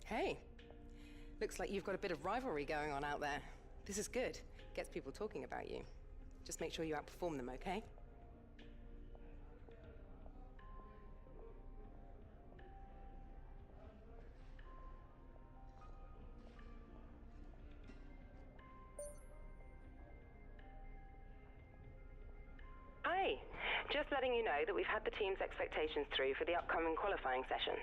Hey, looks like you've got a bit of rivalry going on out there. This is good. Gets people talking about you. Just make sure you outperform them, okay? Hi, just letting you know that we've had the team's expectations through for the upcoming qualifying session.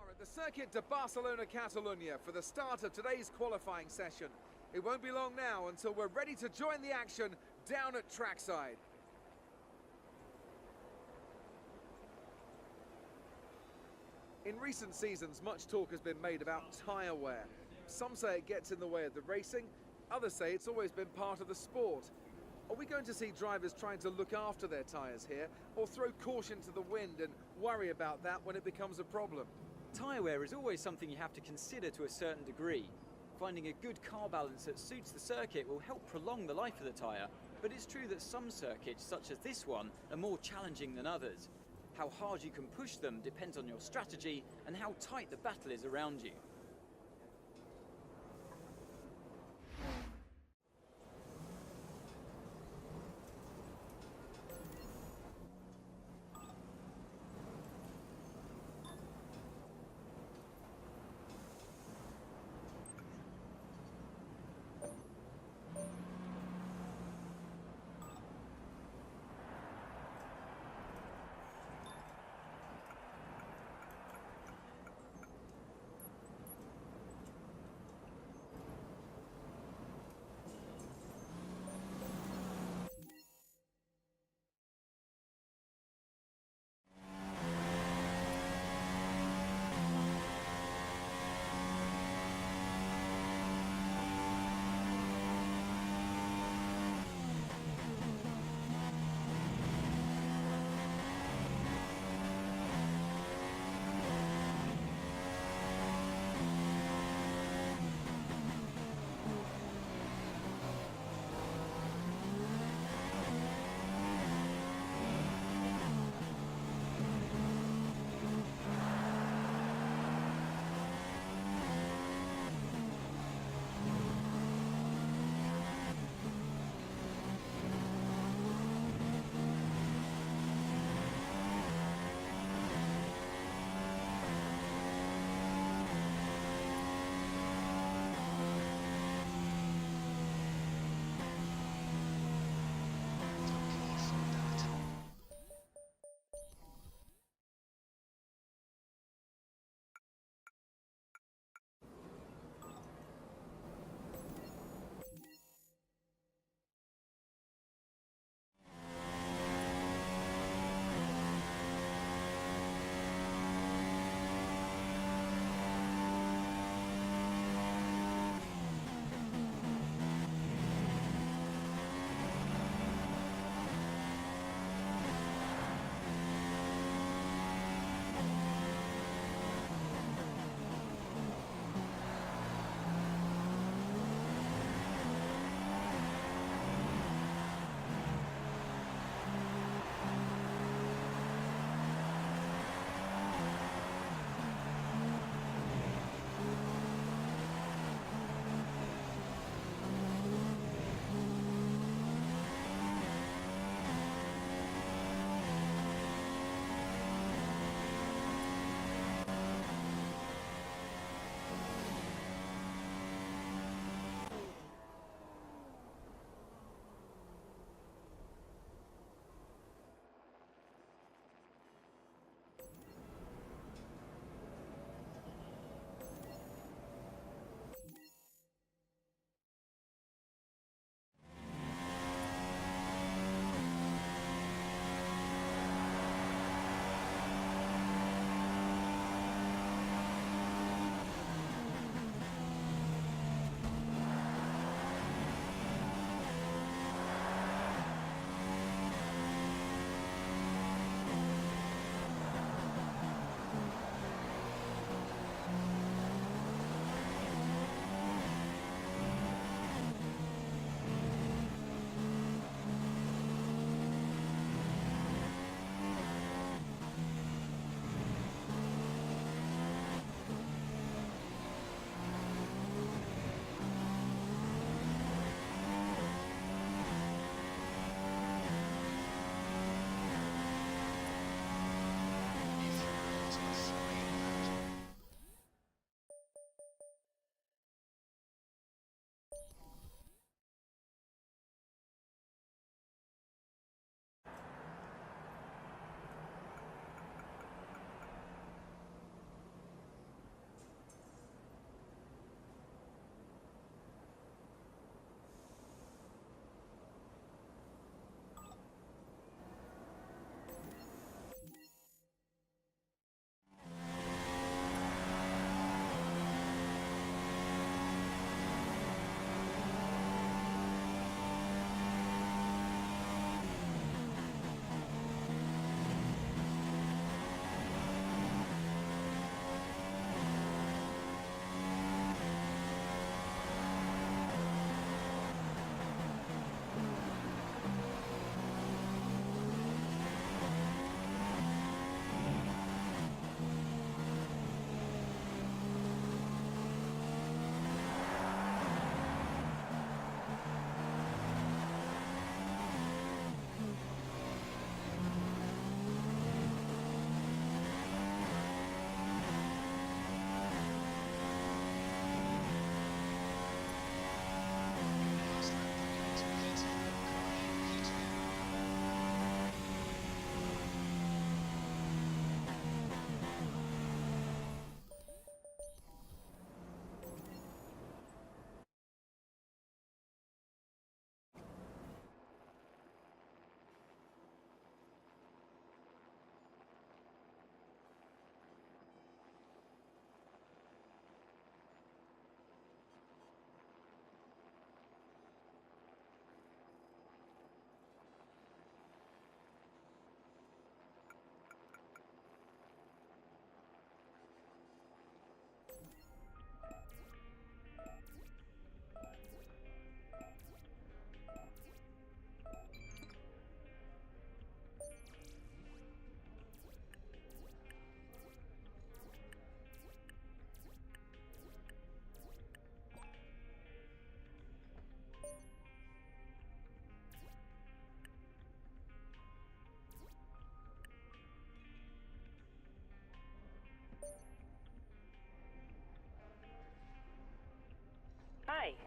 At the Circuit de Barcelona, Catalunya for the start of today's qualifying session. It won't be long now until we're ready to join the action down at trackside. In recent seasons, much talk has been made about tyre wear. Some say it gets in the way of the racing, others say it's always been part of the sport. Are we going to see drivers trying to look after their tyres here, or throw caution to the wind and worry about that when it becomes a problem? Tyre wear is always something you have to consider to a certain degree. Finding a good car balance that suits the circuit will help prolong the life of the tyre, but it's true that some circuits, such as this one, are more challenging than others. How hard you can push them depends on your strategy and how tight the battle is around you.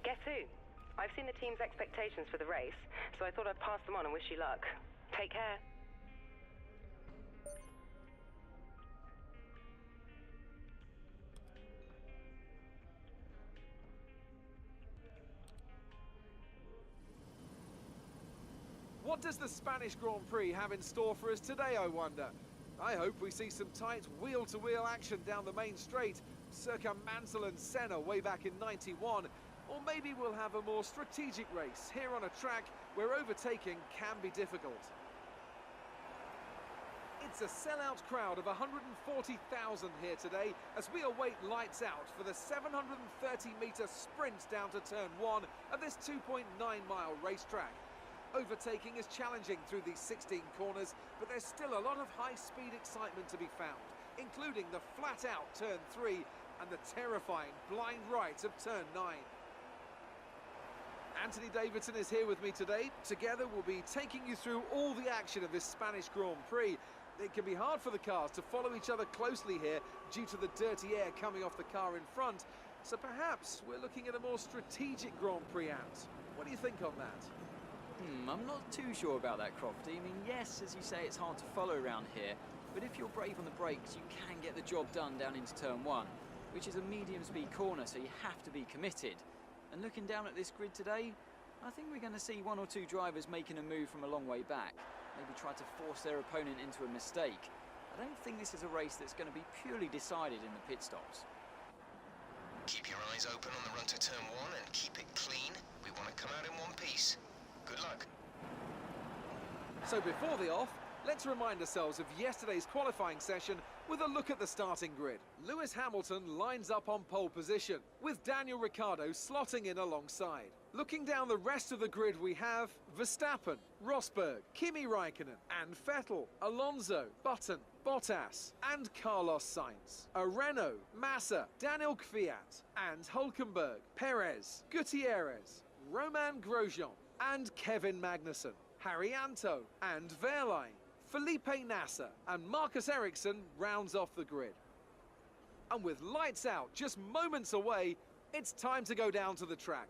guess who? I've seen the team's expectations for the race, so I thought I'd pass them on and wish you luck. Take care. What does the Spanish Grand Prix have in store for us today, I wonder? I hope we see some tight wheel-to-wheel action down the main straight, circa Mansell and Senna way back in '91, or maybe we'll have a more strategic race here on a track where overtaking can be difficult. It's a sellout crowd of 140,000 here today as we await lights out for the 730-metre sprint down to turn 1 of this 2.9-mile racetrack. Overtaking is challenging through these 16 corners, but there's still a lot of high-speed excitement to be found, including the flat-out turn 3 and the terrifying blind right of turn 9. Anthony Davidson is here with me today. Together we'll be taking you through all the action of this Spanish Grand Prix. It can be hard for the cars to follow each other closely here due to the dirty air coming off the car in front, so perhaps we're looking at a more strategic Grand Prix out. What do you think on that? I'm not too sure about that, Crofty. I mean, yes, as you say, it's hard to follow around here, but if you're brave on the brakes, you can get the job done down into turn 1, which is a medium-speed corner, so you have to be committed. And looking down at this grid today, I think we're going to see 1 or 2 drivers making a move from a long way back, maybe try to force their opponent into a mistake. I don't think this is a race that's going to be purely decided in the pit stops. Keep your eyes open on the run to turn 1 and keep it clean. We want to come out in one piece. Good luck. So before the off, let's remind ourselves of yesterday's qualifying session with a look at the starting grid. Lewis Hamilton lines up on pole position, with Daniel Ricciardo slotting in alongside. Looking down the rest of the grid, we have Verstappen, Rosberg, Kimi Raikkonen and Vettel, Alonso, Button, Bottas and Carlos Sainz, Renault, Massa, Daniel Kvyat and Hülkenberg, Perez, Gutierrez, Romain Grosjean and Kevin Magnussen, Haryanto and Wehrlein, Felipe Nasser and Marcus Ericsson rounds off the grid. And with lights out just moments away, it's time to go down to the track.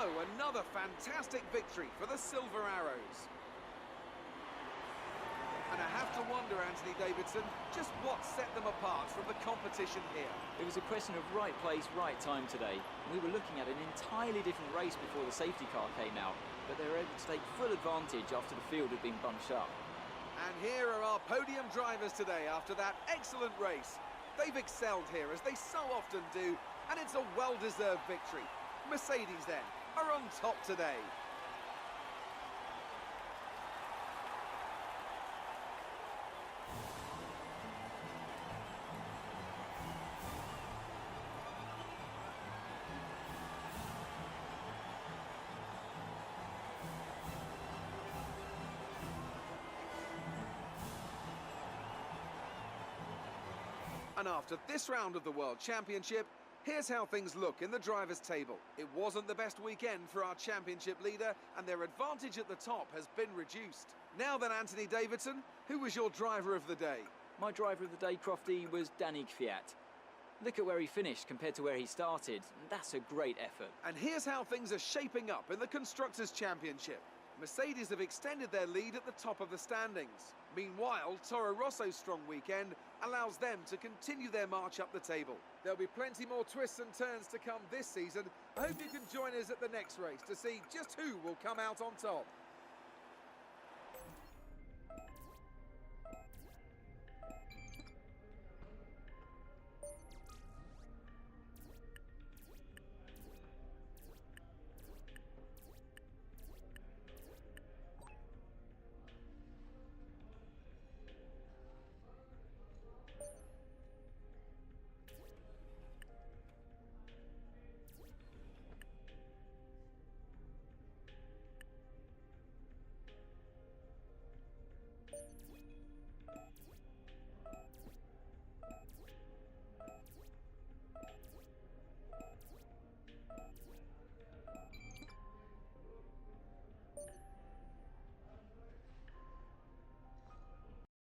So, another fantastic victory for the Silver Arrows. And I have to wonder, Anthony Davidson, just what set them apart from the competition here. It was a question of right place, right time today. We were looking at an entirely different race before the safety car came out, but they were able to take full advantage after the field had been bunched up. And here are our podium drivers today after that excellent race. They've excelled here, as they so often do, and it's a well-deserved victory. Mercedes, then, are on top today. And after this round of the World Championship, here's how things look in the drivers' table. It wasn't the best weekend for our championship leader, and their advantage at the top has been reduced. Now then, Anthony Davidson, who was your driver of the day? My driver of the day, Crofty, was Danny Kvyat. Look at where he finished compared to where he started. That's a great effort. And here's how things are shaping up in the Constructors' Championship. Mercedes have extended their lead at the top of the standings. Meanwhile, Toro Rosso's strong weekend allows them to continue their march up the table. There'll be plenty more twists and turns to come this season. I hope you can join us at the next race to see just who will come out on top.